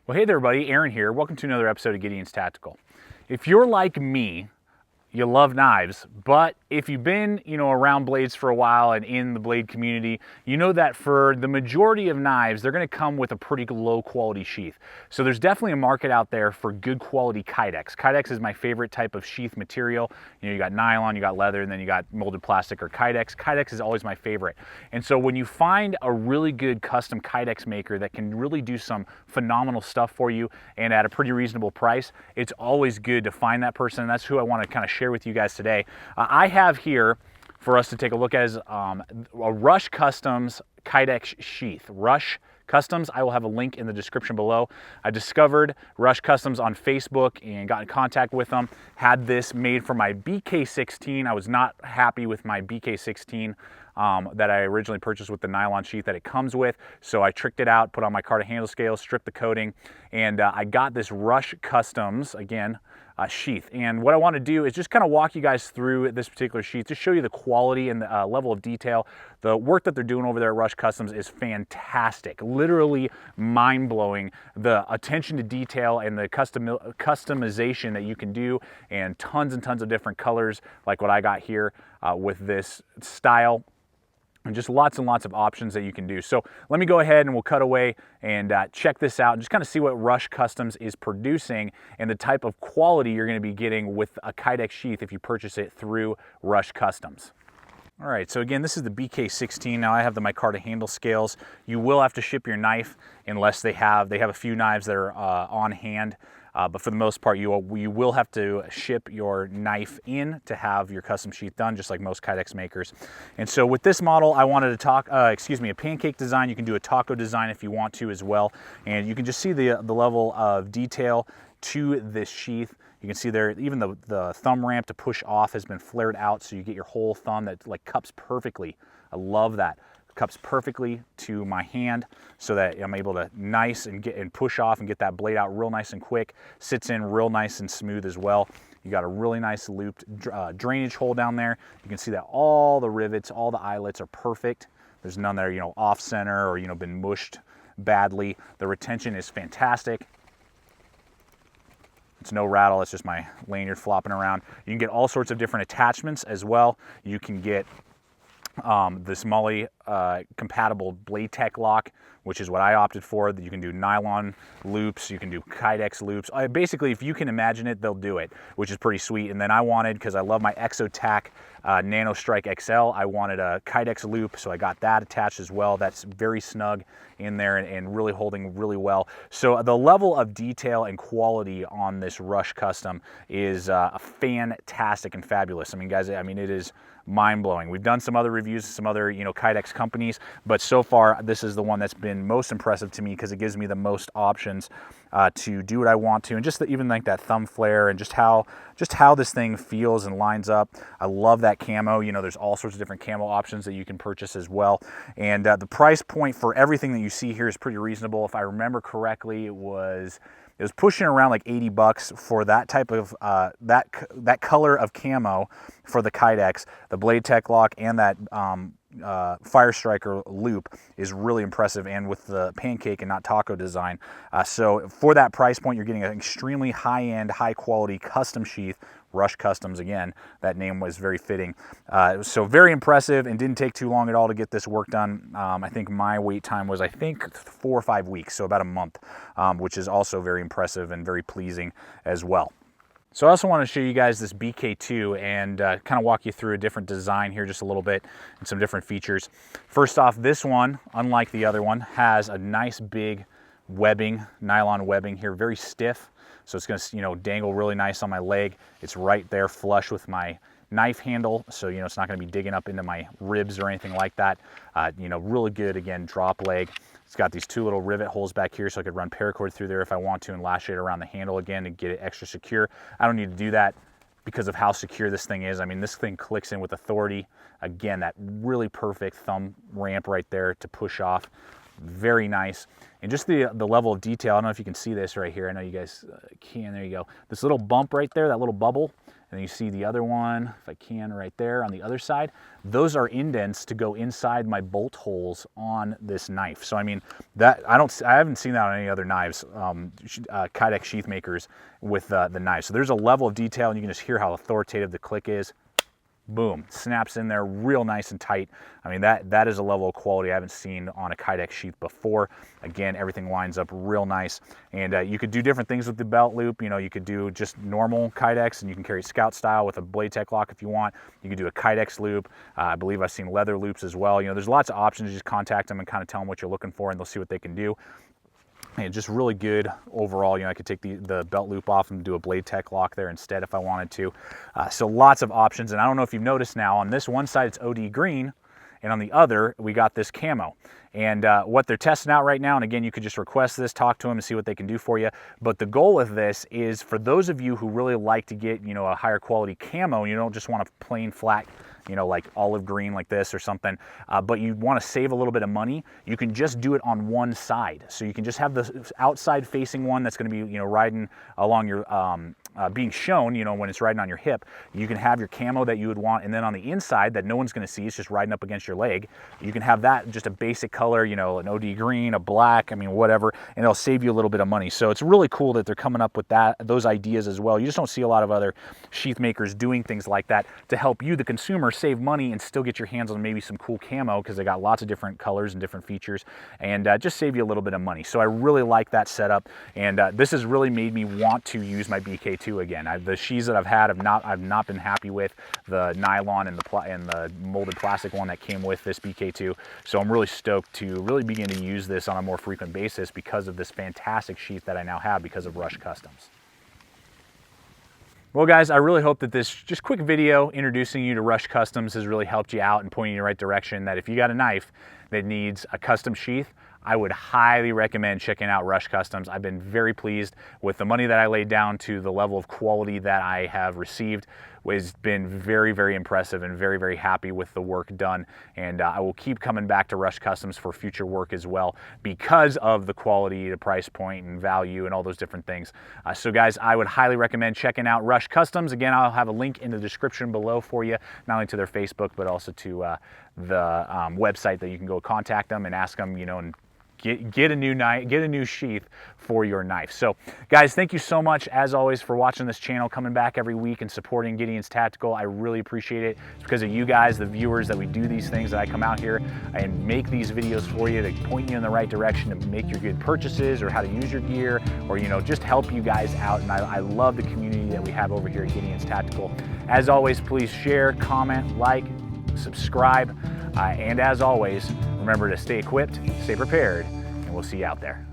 Well, hey there, everybody. Aaron here. Welcome to another episode of Gideon's Tactical. If you're like me, you love knives, but if you've been, around blades for a while and in the blade community, you know that for the majority of knives, they're going to come with a pretty low quality sheath. So there's definitely a market out there for good quality Kydex. Kydex is my favorite type of sheath material. You got nylon, you got leather, and then you got molded plastic or Kydex. Kydex is always my favorite. And so when you find a really good custom Kydex maker that can really do some phenomenal stuff for you and at a pretty reasonable price, it's always good to find that person. And that's who I want to kind of share with you guys today. I have here for us to take a look at a Rush Customs Kydex sheath. Rush Customs, I will have a link in the description below. I discovered Rush Customs on Facebook and got in contact with them. Had this made for my BK16. I was not happy with my BK16 that I originally purchased with the nylon sheath that it comes with. So I tricked it out, put on my card handle scale, stripped the coating, and I got this Rush Customs, again, sheath. And what I want to do is just kind of walk you guys through this particular sheath, just show you the quality and the level of detail. The work that they're doing over there at Rush Customs is fantastic, literally mind-blowing. The attention to detail and the customization that you can do, and tons of different colors like what I got here with this style. And just lots and lots of options that you can do. So let me go ahead and we'll cut away and check this out and just kind of see what Rush Customs is producing and the type of quality you're going to be getting with a Kydex sheath if you purchase it through Rush Customs. All right, so again, this is the BK16. Now I have the micarta handle scales. You will have to ship your knife unless they have a few knives that are on hand. But for the most part, you will have to ship your knife in to have your custom sheath done, just like most Kydex makers. And so with this model, I wanted to a pancake design. You can do a taco design if you want to as well. And you can just see the level of detail to this sheath. You can see there, even the thumb ramp to push off has been flared out, so you get your whole thumb that like cups perfectly. I love that. Cups perfectly to my hand so that I'm able to push off and get that blade out real nice and quick. Sits in real nice and smooth as well. You got a really nice looped drainage hole down there. You can see that all the rivets, all the eyelets are perfect. There's none that are, off center or, been mushed badly. The retention is fantastic. It's no rattle, it's just my lanyard flopping around. You can get all sorts of different attachments as well. You can get this Molly compatible blade tech lock, which is what I opted for. You can do nylon loops, you can do Kydex loops. Basically, if you can imagine it, they'll do it, which is pretty sweet. And then I wanted, because I love my ExoTac Nano Strike XL, I wanted a Kydex loop, so I got that attached as well. That's very snug in there and really holding really well. So the level of detail and quality on this Rush Custom is fantastic and fabulous. I mean, guys, it is mind-blowing. We've done some other reviews, some other Kydex companies, but so far this is the one that's been most impressive to me because it gives me the most options to do what I want to, and just even like that thumb flare and just how this thing feels and lines up. I love that camo. There's all sorts of different camo options that you can purchase as well, and the price point for everything that you see here is pretty reasonable. If I remember correctly, it was pushing around like 80 bucks for that type of that color of camo for the Kydex. The blade tech lock and that Fire Striker loop is really impressive, and with the pancake and not taco design. So for that price point, you're getting an extremely high-end, high-quality custom sheath. Rush Customs, again, that name was very fitting. So very impressive, and didn't take too long at all to get this work done. I think my wait time was 4 or 5 weeks, so about a month, which is also very impressive and very pleasing as well. So I also want to show you guys this BK2 and kind of walk you through a different design here just a little bit and some different features. First off, this one, unlike the other one, has a nice big webbing, nylon webbing here, very stiff. So it's going to, dangle really nice on my leg. It's right there flush with my knife handle, so it's not going to be digging up into my ribs or anything like that. Really good, again, drop leg. It's got these 2 little rivet holes back here, so I could run paracord through there if I want to and lash it around the handle again to get it extra secure. I don't need to do that because of how secure this thing is. I mean, this thing clicks in with authority. Again, that really perfect thumb ramp right there to push off. very nice. And just the level of detail, I don't know if you can see this right here. I know you guys can, there you go. This little bump right there, that little bubble, and then you see the other one, if I can, right there on the other side. Those are indents to go inside my bolt holes on this knife. So I mean, that I haven't seen that on any other knives, Kydex sheath makers with the knife. So there's a level of detail, and you can just hear how authoritative the click is. Boom, snaps in there real nice and tight. I mean, that is a level of quality I haven't seen on a Kydex sheath before. Again, everything lines up real nice. And you could do different things with the belt loop. You know, you could do just normal Kydex, and you can carry Scout style with a blade tech lock if you want. You could do a Kydex loop. I believe I've seen leather loops as well. You know, there's lots of options. You just contact them and kind of tell them what you're looking for, and they'll see what they can do. And just really good overall. You know, I could take the belt loop off and do a blade tech lock there instead if I wanted to. So lots of options. And I don't know if you've noticed now, on this one side it's OD green, and on the other we got this camo. And what they're testing out right now, and again, you could just request this, talk to them and see what they can do for you. But the goal of this is for those of you who really like to get, you know, a higher quality camo, and you don't just want a plain flat, you know, like olive green like this or something, but you want to save a little bit of money, you can just do it on one side. So you can just have the outside facing one that's going to be, you know, riding along your, being shown, you know, when it's riding on your hip. You can have your camo that you would want, and then on the inside that no one's going to see, it's just riding up against your leg, you can have that just a basic color, you know, an OD green, a black, I mean, whatever, and it'll save you a little bit of money. So it's really cool that they're coming up with those ideas as well. You just don't see a lot of other sheath makers doing things like that to help you, the consumer, save money and still get your hands on maybe some cool camo, because they got lots of different colors and different features, and just save you a little bit of money. So I really like that setup, and this has really made me want to use my BK2 again. The sheaths that I've had, I've not been happy with the nylon and the molded plastic one that came with this BK2. So I'm really stoked to really begin to use this on a more frequent basis because of this fantastic sheath that I now have because of Rush Customs. Well guys, I really hope that this just quick video introducing you to Rush Customs has really helped you out and pointing you in the right direction, that if you got a knife that needs a custom sheath, I would highly recommend checking out Rush Customs. I've been very pleased with the money that I laid down to the level of quality that I have received. It's been very, very impressive, and very, very happy with the work done. And I will keep coming back to Rush Customs for future work as well because of the quality, the price point, and value, and all those different things. So guys, I would highly recommend checking out Rush Customs. Again, I'll have a link in the description below for you, not only to their Facebook, but also to the website that you can go contact them and ask them, you know, and get a new knife, get a new sheath for your knife. So guys, thank you so much as always for watching this channel, coming back every week and supporting Gideon's Tactical. I really appreciate it. It's because of you guys, the viewers, that we do these things, that I come out here and make these videos for you to point you in the right direction to make your good purchases, or how to use your gear, or, you know, just help you guys out. And I love the community that we have over here at Gideon's Tactical. As always, please share, comment, like, subscribe, and as always, remember to stay equipped, stay prepared, and we'll see you out there.